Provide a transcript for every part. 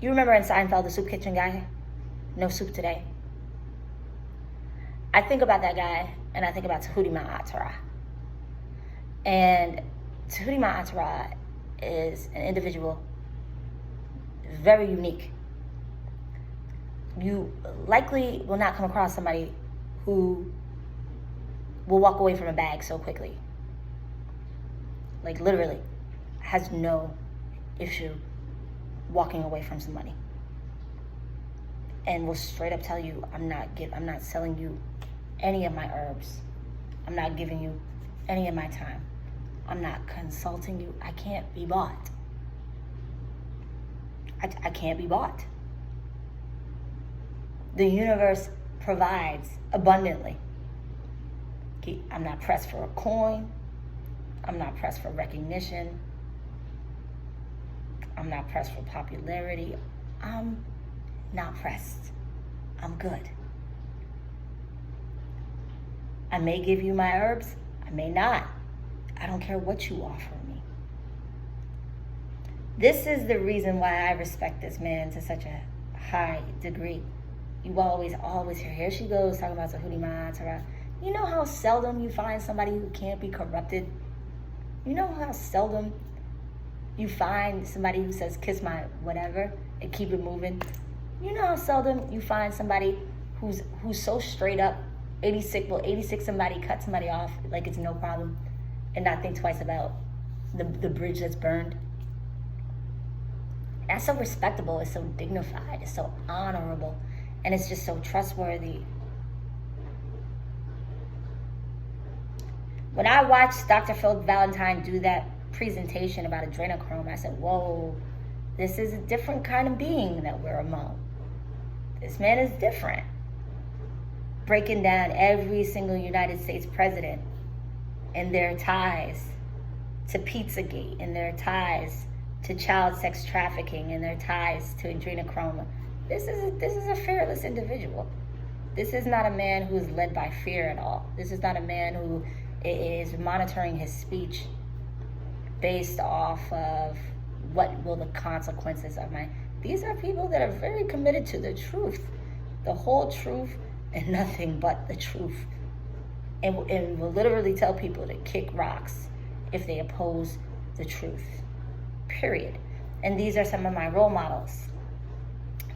You remember in Seinfeld, the soup kitchen guy? No soup today. I think about that guy, and I think about Tahuti Ma'atara. And Tahuti Ma'atara is an individual very unique. You likely will not come across somebody who will walk away from a bag so quickly. Like literally has no issue walking away from some money. And will straight up tell you, I'm not selling you any of my herbs. I'm not giving you any of my time. I'm not consulting you. I can't be bought. I can't be bought. The universe provides abundantly. I'm not pressed for a coin. I'm not pressed for recognition. I'm not pressed for popularity. I'm not pressed. I'm good. I may give you my herbs. I may not. I don't care what you offer me. This is the reason why I respect this man to such a high degree. You always hear, here she goes talking about Tahuti Ma'atara. You know how seldom you find somebody who can't be corrupted? You know how seldom you find somebody who says, kiss my whatever, and keep it moving? You know how seldom you find somebody who's so straight up, 86 somebody, cut somebody off like it's no problem, and not think twice about the bridge that's burned? That's so respectable, it's so dignified, it's so honorable, and it's just so trustworthy. When I watched Dr. Phil Valentine do that presentation about adrenochrome, I said, whoa, this is a different kind of being that we're among. This man is different. Breaking down every single United States president and their ties to Pizzagate, and their ties to child sex trafficking, and their ties to adrenochrome. This is a fearless individual. This is not a man who is led by fear at all. This is not a man who is monitoring his speech based off of what will the consequences of my... These are people that are very committed to the truth, the whole truth, and nothing but the truth. And will literally tell people to kick rocks if they oppose the truth, period. And these are some of my role models.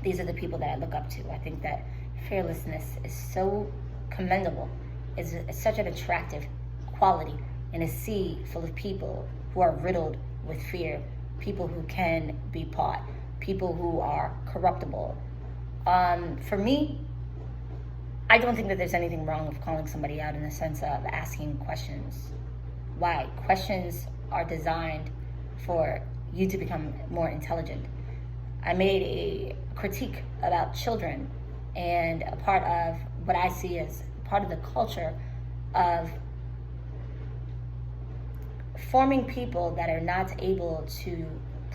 These are the people that I look up to. I think that fearlessness is so commendable. It's such an attractive quality in a sea full of people who are riddled with fear, people who can be bought, people who are corruptible. For me, I don't think that there's anything wrong with calling somebody out in the sense of asking questions. Why? Questions are designed for you to become more intelligent. I made a critique about children, and a part of what I see as part of the culture of forming people that are not able to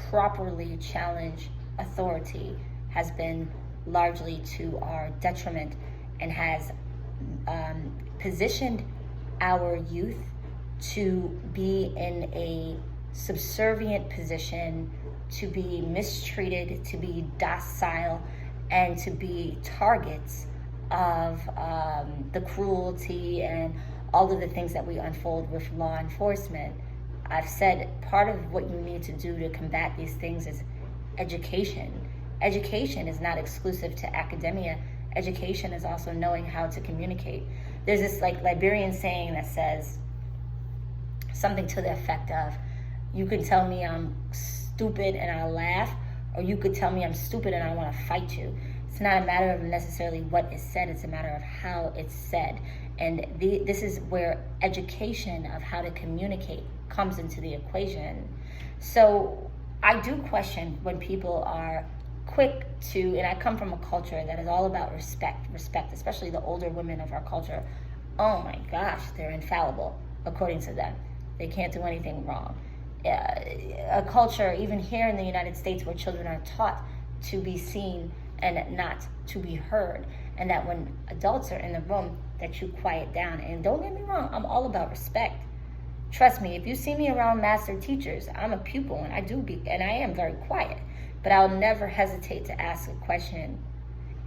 properly challenge authority has been largely to our detriment, and has positioned our youth to be in a subservient position, to be mistreated, to be docile, and to be targets of the cruelty and all of the things that we unfold with law enforcement. I've said part of what you need to do to combat these things is education. Education is not exclusive to academia. Education is also knowing how to communicate. There's this Liberian saying that says something to the effect of, you can tell me I'm stupid and I'll laugh, or you could tell me I'm stupid and I want to fight you. It's not a matter of necessarily what is said, it's a matter of how it's said. And this is where education of how to communicate comes into the equation. So I do question when people are quick to, and I come from a culture that is all about respect, especially the older women of our culture. Oh my gosh, they're infallible, according to them. They can't do anything wrong. A culture, even here in the United States, where children are taught to be seen and not to be heard, and that when adults are in the room, that you quiet down. And don't get me wrong, I'm all about respect. Trust me, if you see me around master teachers, I'm a pupil, and I am very quiet, but I'll never hesitate to ask a question,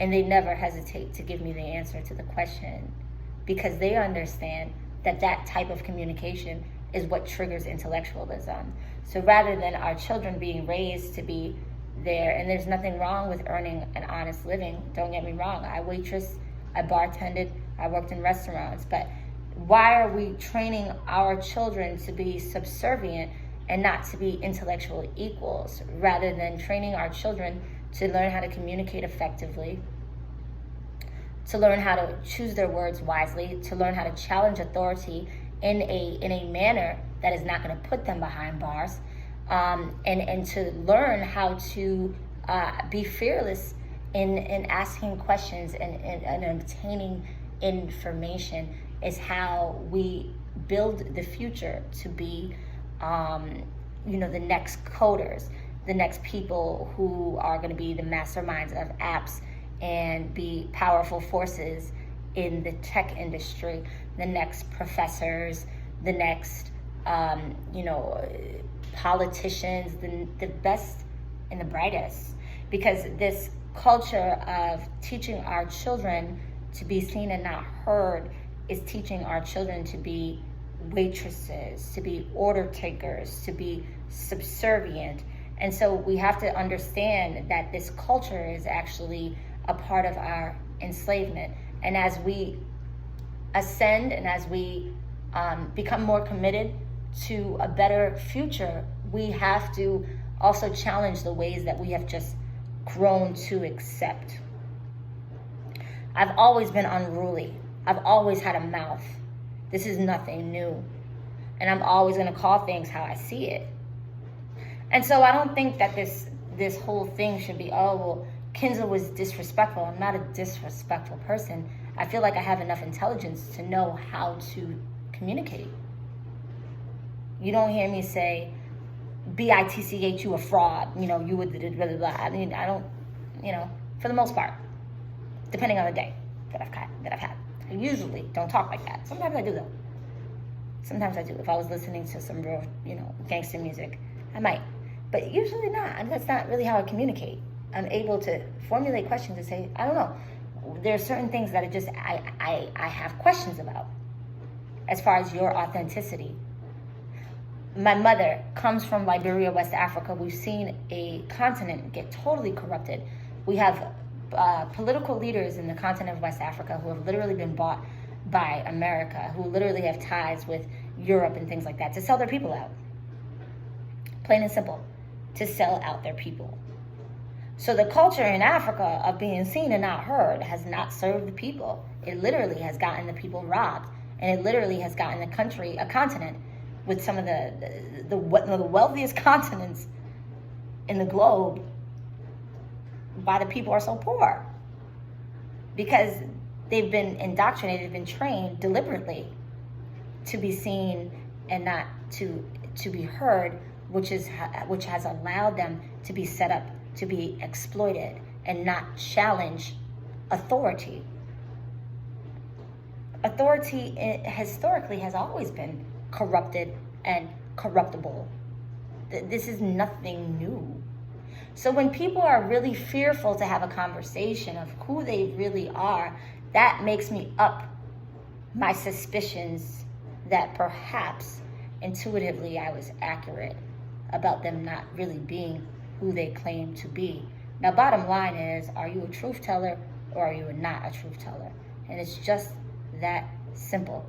and they never hesitate to give me the answer to the question, because they understand that that type of communication is what triggers intellectualism. So rather than our children being raised to be there, and there's nothing wrong with earning an honest living, don't get me wrong, I waitress, I bartended, I worked in restaurants, but why are we training our children to be subservient and not to be intellectual equals, rather than training our children to learn how to communicate effectively, to learn how to choose their words wisely, to learn how to challenge authority in a manner that is not going to put them behind bars, and to learn how to be fearless in asking questions and obtaining information, is how we build the future to be, the next coders, the next people who are going to be the masterminds of apps and be powerful forces in the tech industry, the next professors, the next, politicians, the best and the brightest. Because this culture of teaching our children to be seen and not heard is teaching our children to be waitresses, to be order takers, to be subservient. And so we have to understand that this culture is actually a part of our enslavement. And as we ascend and as we become more committed to a better future, we have to also challenge the ways that we have just grown to accept. I've always been unruly. I've always had a mouth. This is nothing new. And I'm always going to call things how I see it. And so I don't think that this whole thing should be, oh, well, Kinza was disrespectful. I'm not a disrespectful person. I feel like I have enough intelligence to know how to communicate. You don't hear me say, BITCH, you a fraud. You would blah, blah, blah. I mean, I don't, for the most part, depending on the day that I've had. I usually don't talk like that. Sometimes I do, though. Sometimes I do. If I was listening to some real, gangster music, I might. But usually not. That's not really how I communicate. I'm able to formulate questions and say, I don't know. There are certain things that I have questions about as far as your authenticity. My mother comes from Liberia, West Africa. We've seen a continent get totally corrupted. We have political leaders in the continent of West Africa who have literally been bought by America, who literally have ties with Europe and things like that to sell their people out. Plain and simple, to sell out their people. So the culture in Africa of being seen and not heard has not served the people. It literally has gotten the people robbed, and it literally has gotten the country, a continent, with some of the wealthiest continents in the globe, why the people are so poor. Because they've been indoctrinated, they've been trained deliberately to be seen and not to be heard, which has allowed them to be set up to be exploited and not challenge authority. Authority historically has always been corrupted and corruptible. This is nothing new. So when people are really fearful to have a conversation of who they really are, that makes me up my suspicions that perhaps intuitively I was accurate about them not really being who they claim to be. Now, bottom line is, are you a truth teller or are you not a truth teller? And it's just that simple.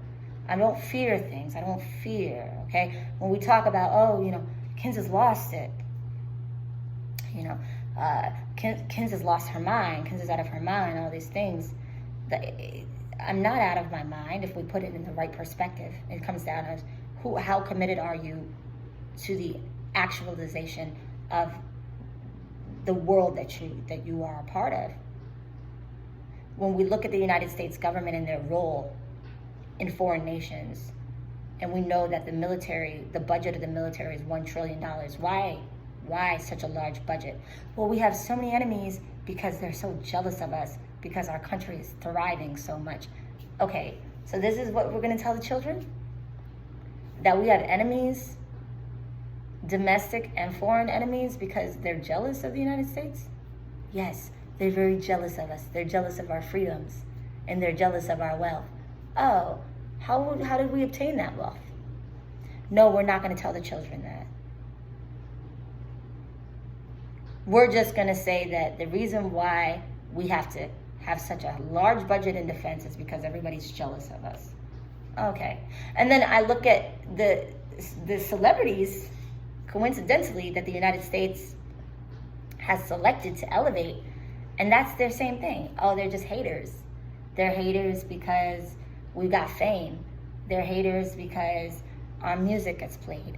I don't fear things. I don't fear, okay? When we talk about, Kinza's lost it. Kinza's lost her mind. Kinza's out of her mind, all these things. I'm not out of my mind if we put it in the right perspective. It comes down to how committed are you to the actualization of the world that you are a part of. When we look at the United States government and their role in foreign nations, and we know that the budget of the military is $1 trillion. Why such a large budget? Well, we have so many enemies because they're so jealous of us, because our country is thriving so much. Okay, so this is what we're going to tell the children? That we have enemies domestic and foreign enemies because they're jealous of the United States? Yes, they're very jealous of us. They're jealous of our freedoms, and they're jealous of our wealth. Oh, how did we obtain that wealth? No, we're not going to tell the children that. We're just going to say that the reason why we have to have such a large budget in defense is because everybody's jealous of us. Okay. And then I look at the celebrities, coincidentally, that the United States has selected to elevate, and that's their same thing. Oh, they're just haters. They're haters because we got fame. They're haters because our music gets played.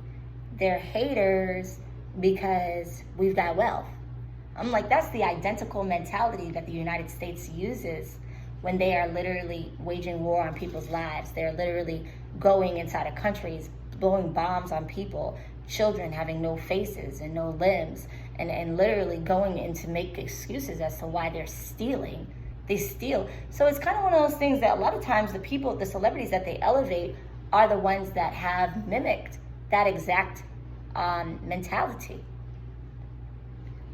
They're haters because we've got wealth. I'm like, that's the identical mentality that the United States uses when they are literally waging war on people's lives. They're literally going inside of countries, blowing bombs on people, children having no faces and no limbs, and literally going in to make excuses as to why they're stealing. They steal. So it's kind of one of those things that a lot of times the celebrities that they elevate are the ones that have mimicked that exact mentality.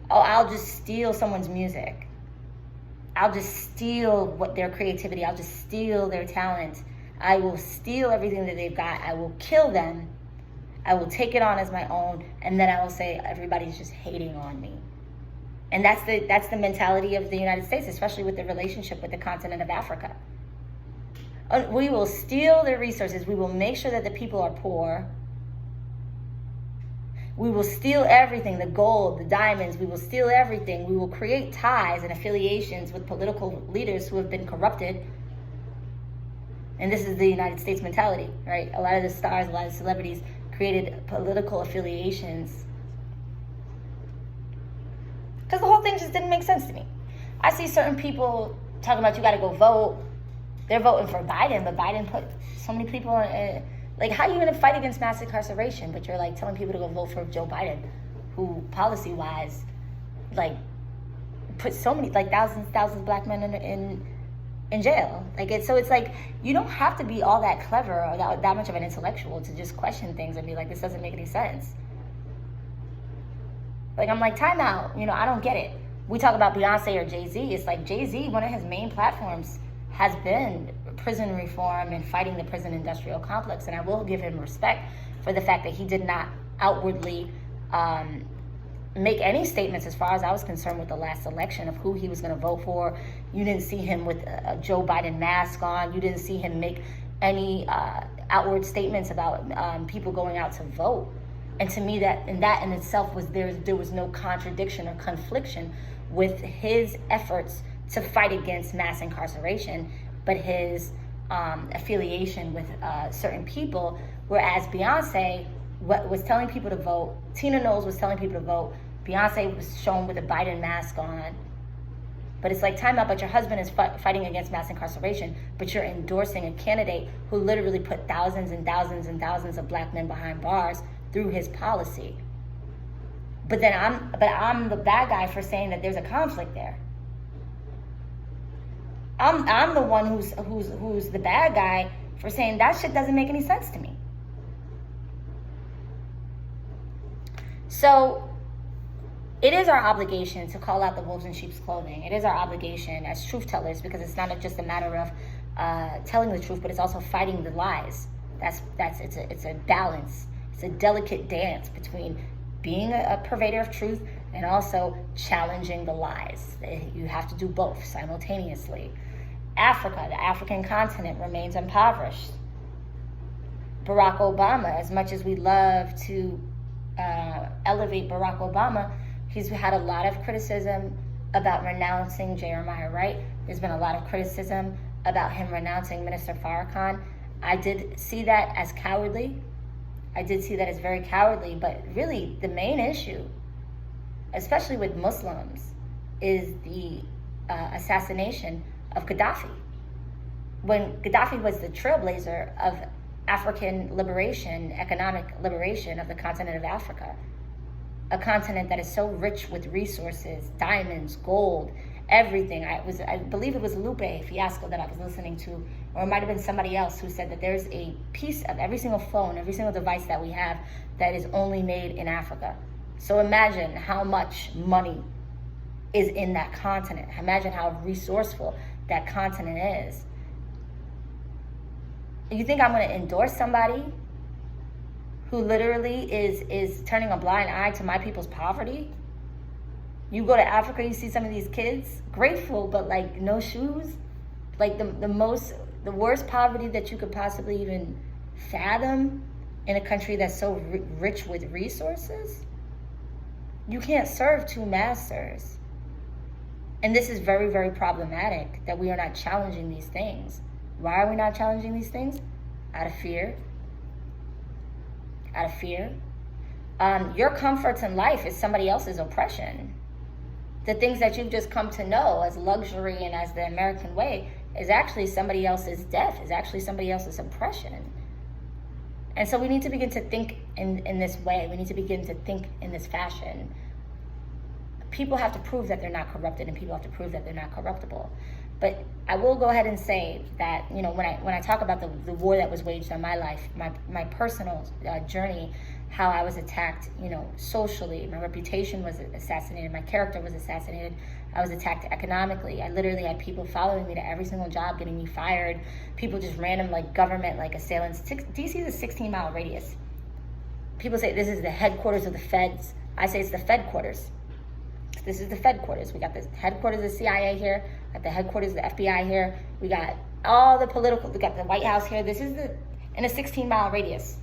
Oh, I'll just steal someone's music. I'll just steal their creativity. I'll just steal their talent. I will steal everything that they've got. I will kill them. I will take it on as my own, and then I will say everybody's just hating on me. And that's the mentality of the United States, especially with the relationship with the continent of Africa. We will steal their resources. We will make sure that the people are poor. We will steal everything, the gold, the diamonds. We will steal everything. We will create ties and affiliations with political leaders who have been corrupted. And this is the United States mentality, right? A lot of the stars, a lot of celebrities created political affiliations. Because the whole thing just didn't make sense to me. I see certain people talking about you got to go vote. They're voting for Biden, but Biden put so many people in. Like, how are you going to fight against mass incarceration, but you're, like, telling people to go vote for Joe Biden, who, policy-wise, like, put so many, like, thousands of black men in jail. Like, it's like, you don't have to be all that clever or that much of an intellectual to just question things and be like, this doesn't make any sense. Like, I'm like, time out. I don't get it. We talk about Beyonce or Jay-Z. It's like Jay-Z, one of his main platforms has been prison reform and fighting the prison industrial complex. And I will give him respect for the fact that he did not outwardly make any statements as far as I was concerned with the last election of who he was going to vote for. You didn't see him with a Joe Biden mask on. You didn't see him make any outward statements about people going out to vote. And to me, that in itself was there was no contradiction or confliction with his efforts to fight against mass incarceration, but his affiliation with certain people, whereas Beyonce was telling people to vote, Tina Knowles was telling people to vote, Beyonce was shown with a Biden mask on. But it's like, time out, but your husband is fighting against mass incarceration, but you're endorsing a candidate who literally put thousands and thousands and thousands of black men behind bars through his policy. But I'm the bad guy for saying that there's a conflict there. I'm the one who's the bad guy for saying that shit doesn't make any sense to me. So it is our obligation to call out the wolves in sheep's clothing. It is our obligation as truth tellers, because it's not just a matter of telling the truth, but it's also fighting the lies. It's a balance. It's a delicate dance between being a purveyor of truth and also challenging the lies. You have to do both simultaneously. Africa, the African continent, remains impoverished. Barack Obama, as much as we love to elevate Barack Obama, he's had a lot of criticism about renouncing Jeremiah Wright. There's been a lot of criticism about him renouncing Minister Farrakhan. I did see that as cowardly. I did see that as very cowardly, but really the main issue, especially with Muslims, is the assassination of Gaddafi. When Gaddafi was the trailblazer of African liberation, economic liberation of the continent of Africa, a continent that is so rich with resources, diamonds, gold, everything. I believe it was Lupe Fiasco that I was listening to, or it might have been somebody else who said that there's a piece of every single phone, every single device that we have that is only made in Africa. So imagine how much money is in that continent. Imagine how resourceful that continent is. You think I'm going to endorse somebody who literally is turning a blind eye to my people's poverty? You go to Africa, you see some of these kids, grateful, but like no shoes. Like the worst poverty that you could possibly even fathom in a country that's so rich with resources. You can't serve two masters. And this is very, very problematic that we are not challenging these things. Why are we not challenging these things? Out of fear. Out of fear. Your comforts in life is somebody else's oppression. The things that you've just come to know as luxury and as the American way is actually somebody else's death, is actually somebody else's oppression. And so we need to begin to think in this way. We need to begin to think in this fashion. People have to prove that they're not corrupted, and people have to prove that they're not corruptible. But I will go ahead and say that, you know, when I talk about the war that was waged on my life, my personal journey, how I was attacked, you know, socially, my reputation was assassinated, my character was assassinated, I was attacked economically. I literally had people following me to every single job, getting me fired, people just random like government like assailants. DC is a 16-mile radius. People say this is the headquarters of the feds. I say it's the Fed quarters. This is the Fed quarters. We got the headquarters of the CIA here, got the headquarters of the FBI here, we got all the political, we got the White House here. This is in a 16-mile radius.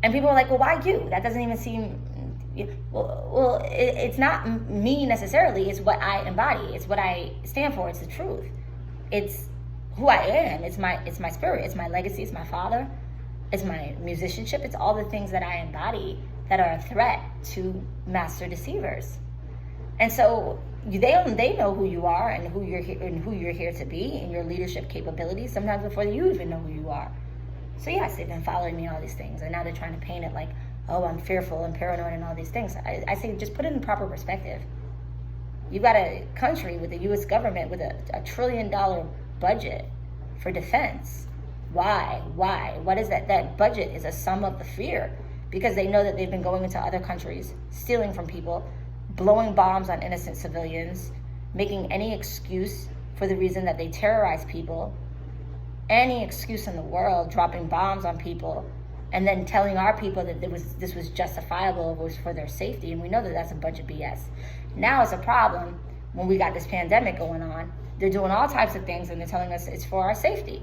And people are like, well, why you? That doesn't even seem, well, it's not me necessarily. It's what I embody. It's what I stand for. It's the truth. It's who I am. It's my spirit. It's my legacy. It's my father. It's my musicianship. It's all the things that I embody that are a threat to master deceivers. And so they know who you are and who you're here to be and your leadership capabilities sometimes before you even know who you are. So yes, they've been following me and all these things, and now they're trying to paint it like, oh, I'm fearful and paranoid and all these things. I say just put it in proper perspective. You got a country with the U.S. government with a $1 trillion budget for defense. Why? What is that? That budget is a sum of the fear, because they know that they've been going into other countries, stealing from people, blowing bombs on innocent civilians, making any excuse for the reason that they terrorize people, any excuse in the world, dropping bombs on people, and then telling our people that this was justifiable, it was for their safety, and we know that that's a bunch of BS. Now it's a problem when we got this pandemic going on. They're doing all types of things, and they're telling us it's for our safety.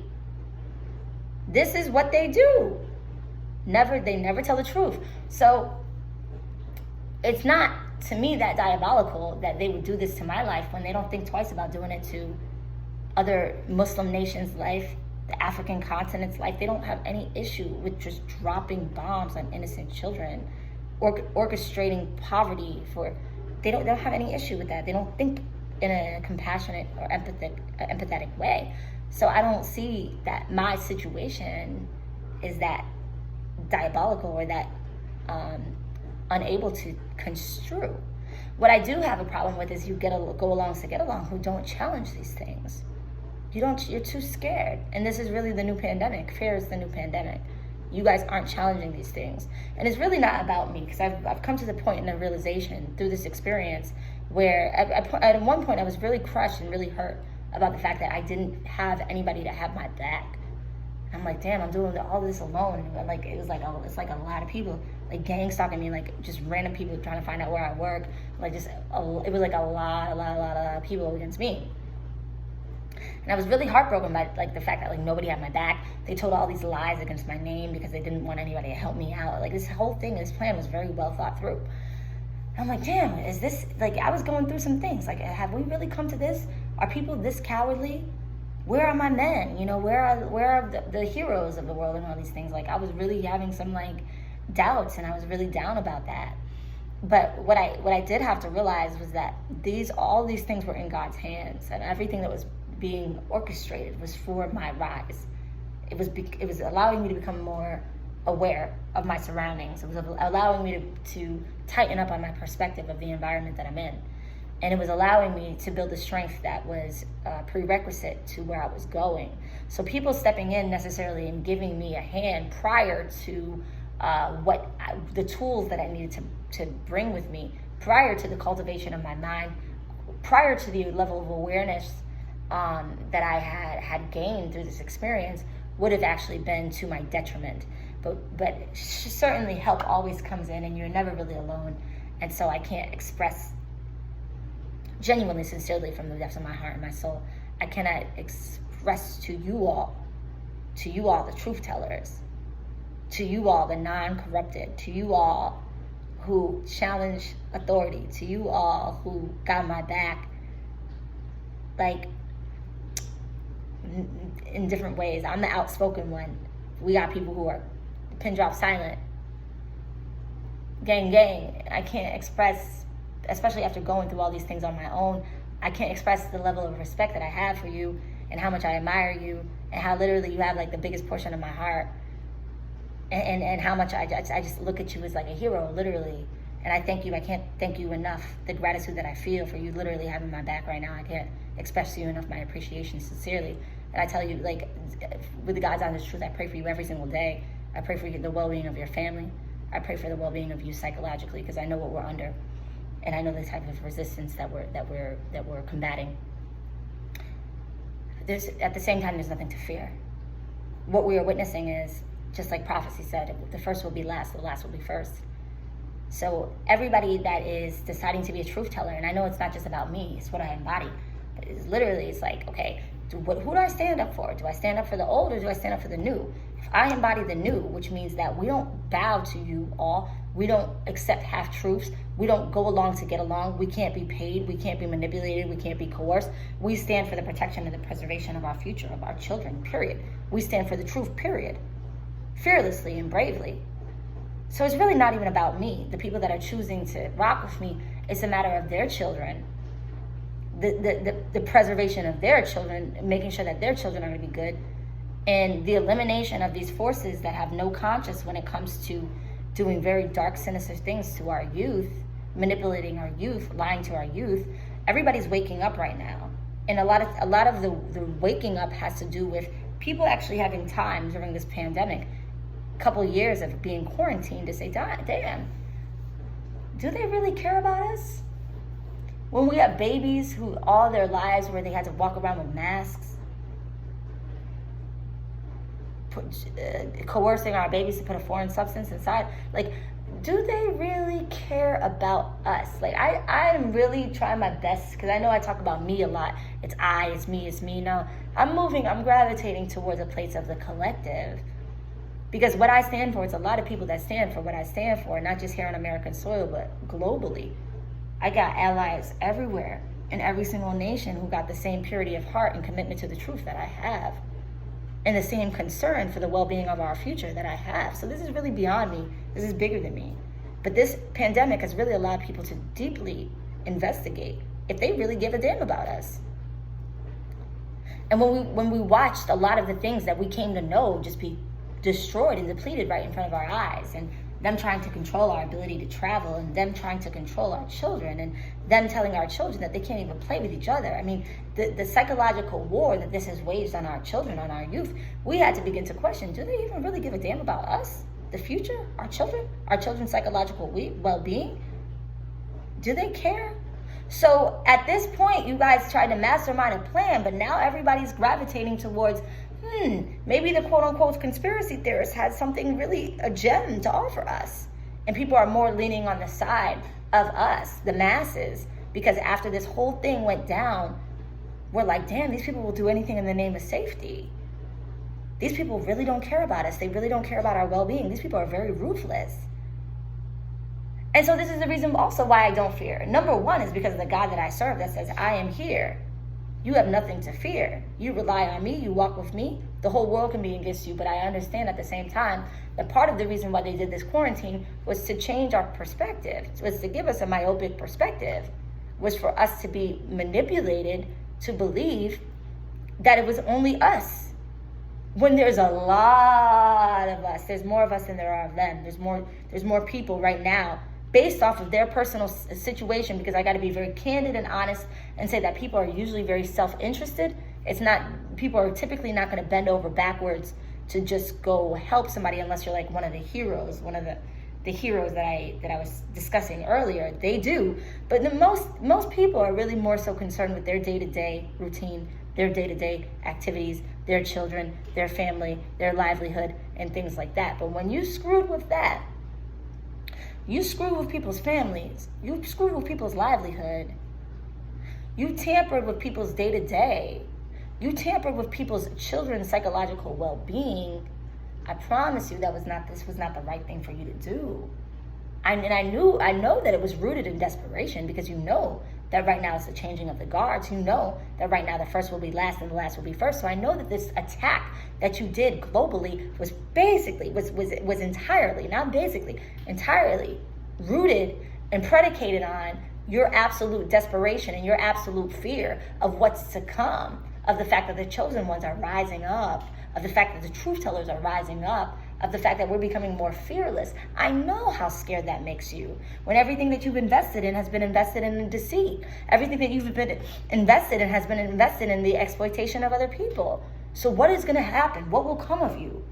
This is what they do. They never tell the truth. So it's not, to me, that diabolical that they would do this to my life when they don't think twice about doing it to other Muslim nations' life, the African continent's life. They don't have any issue with just dropping bombs on innocent children, or orchestrating poverty for. They don't have any issue with that. They don't think in a compassionate or empathetic way. So I don't see that my situation is that diabolical or that unable to construe. What I do have a problem with is you go alongs to get along who don't challenge these things. You're too scared. And this is really the new pandemic. Fear is the new pandemic. You guys aren't challenging these things. And it's really not about me, because I've come to the point in the realization through this experience where at one point I was really crushed and really hurt about the fact that I didn't have anybody to have my back. I'm like, damn, I'm doing all this alone. And like, it's like a lot of people, like gang stalking me, like just random people trying to find out where I work. Like it was like a lot of people against me. And I was really heartbroken by like the fact that like nobody had my back. They told all these lies against my name because they didn't want anybody to help me out. Like this whole thing, this plan was very well thought through. And I'm like, damn, is this, like I was going through some things. Like, have we really come to this? Are people this cowardly? Where are my men? You know, where are the heroes of the world and all these things? Like I was really having some like doubts, and I was really down about that. But what I did have to realize was that all these things were in God's hands, and everything that was being orchestrated was for my rise. It was allowing me to become more aware of my surroundings. It was allowing me to tighten up on my perspective of the environment that I'm in. And it was allowing me to build the strength that was prerequisite to where I was going. So people stepping in necessarily and giving me a hand prior to the tools that I needed to bring with me, prior to the cultivation of my mind, prior to the level of awareness that I had gained through this experience, would have actually been to my detriment. But certainly help always comes in, and you're never really alone. And so I can't express genuinely, sincerely, from the depths of my heart and my soul, I cannot express to you all the truth tellers, to you all the non-corrupted, to you all who challenge authority, to you all who got my back, like, in different ways. I'm the outspoken one. We got people who are pin drop silent. Gang. I can't express, especially after going through all these things on my own, I can't express the level of respect that I have for you and how much I admire you and how literally you have like the biggest portion of my heart and how much I just look at you as like a hero, literally. And I thank you. I can't thank you enough. The gratitude that I feel for you literally having my back right now, I can't express to you enough my appreciation, sincerely. And I tell you, like, with the God's honest truth, I pray for you every single day. I pray for the well-being of your family. I pray for the well-being of you psychologically, because I know what we're under, and I know the type of resistance that we're combating. At the same time, there's nothing to fear. What we are witnessing is, just like prophecy said, the first will be last, the last will be first. So everybody that is deciding to be a truth teller, and I know it's not just about me, it's what I embody, but it's like, okay, who do I stand up for? Do I stand up for the old, or do I stand up for the new? If I embody the new, which means that we don't bow to you all, we don't accept half-truths, we don't go along to get along, we can't be paid, we can't be manipulated, we can't be coerced. We stand for the protection and the preservation of our future, of our children, period. We stand for the truth, period. Fearlessly and bravely. So it's really not even about me. The people that are choosing to rock with me, it's a matter of their children, the preservation of their children, making sure that their children are going to be good, and the elimination of these forces that have no conscience when it comes to doing very dark, sinister things to our youth, manipulating our youth, lying to our youth. Everybody's waking up right now, and a lot of the waking up has to do with people actually having time during this pandemic, couple years of being quarantined, to say, damn, do they really care about us? When we have babies who all their lives where they had to walk around with masks, coercing our babies to put a foreign substance inside, like, do they really care about us? Like, I'm really trying my best, because I know I talk about me a lot. It's me. No, I'm gravitating towards a place of the collective. Because what I stand for, it's a lot of people that stand for what I stand for, not just here on American soil, but globally. I got allies everywhere, in every single nation, who got the same purity of heart and commitment to the truth that I have, and the same concern for the well-being of our future that I have. So this is really beyond me. This is bigger than me. But this pandemic has really allowed people to deeply investigate if they really give a damn about us. And when we watched a lot of the things that we came to know just be destroyed and depleted right in front of our eyes, and them trying to control our ability to travel, and them trying to control our children, and them telling our children that they can't even play with each other. I mean, the psychological war that this has waged on our children, on our youth, we had to begin to question, do they even really give a damn about us, the future, our children's psychological well-being? Do they care? So at this point, you guys tried to mastermind a plan, but now everybody's gravitating towards, maybe the quote-unquote conspiracy theorists had something really, a gem to offer us. And people are more leaning on the side of us, the masses, because after this whole thing went down, we're like, damn, these people will do anything in the name of safety. These people really don't care about us. They really don't care about our well-being. These people are very ruthless. And so this is the reason also why I don't fear. Number one is because of the God that I serve that says, I am here. You have nothing to fear. You rely on me. You walk with me. The whole world can be against you, but I understand at the same time that part of the reason why they did this quarantine was to change our perspective, was to give us a myopic perspective, was for us to be manipulated to believe that it was only us. When there's a lot of us, there's more of us than there are of them. There's more people right now based off of their personal situation, because I got to be very candid and honest and say that people are usually very self-interested. It's not, people are typically not going to bend over backwards to just go help somebody unless you're like one of the heroes, one of the heroes that I was discussing earlier. They do, but most people are really more so concerned with their day-to-day routine, their day-to-day activities, their children, their family, their livelihood, and things like that. But when you screwed with that, you screwed with people's families, you screwed with people's livelihood, you tampered with people's day-to-day, you tampered with people's children's psychological well-being, I promise you this was not the right thing for you to do. I know that it was rooted in desperation, because you know that right now it's the changing of the guards. You know that right now the first will be last and the last will be first. So I know that this attack that you did globally was basically, was entirely, not basically, entirely rooted and predicated on your absolute desperation and your absolute fear of what's to come, of the fact that the chosen ones are rising up, of the fact that the truth tellers are rising up, of the fact that we're becoming more fearless. I know how scared that makes you when everything that you've invested in has been invested in deceit. Everything that you've been invested in has been invested in the exploitation of other people. So what is going to happen? What will come of you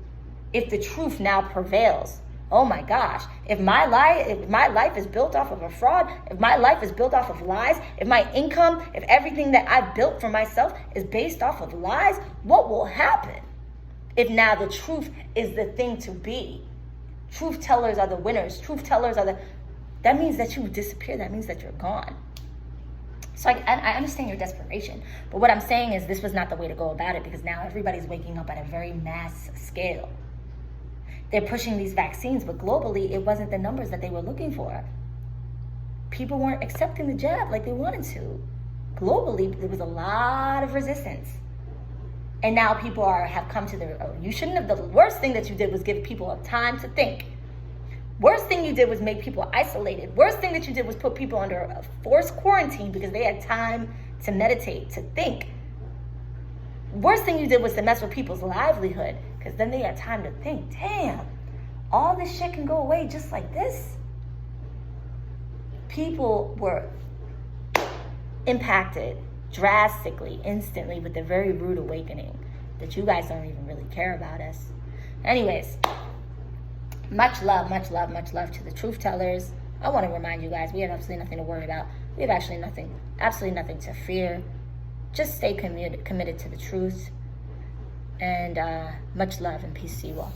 if the truth now prevails? Oh my gosh, if my life is built off of a fraud, if my life is built off of lies, if my income, if everything that I've built for myself is based off of lies, what will happen? If now the truth is the thing to be. Truth tellers are the winners. Truth tellers are that means that you disappear. That means that you're gone. So I understand your desperation. But what I'm saying is this was not the way to go about it, because now everybody's waking up at a very mass scale. They're pushing these vaccines, but globally it wasn't the numbers that they were looking for. People weren't accepting the jab like they wanted to. Globally, there was a lot of resistance. And now people have come to you shouldn't have, the worst thing that you did was give people time to think. Worst thing you did was make people isolated. Worst thing that you did was put people under a forced quarantine because they had time to meditate, to think. Worst thing you did was to mess with people's livelihood, because then they had time to think, damn, all this shit can go away just like this. People were impacted drastically, instantly, with a very rude awakening that you guys don't even really care about us. Anyways, much love to the truth tellers. I want to remind you guys, we have absolutely nothing to worry about. We have absolutely nothing to fear. Just stay committed to the truth. And much love and peace to you all.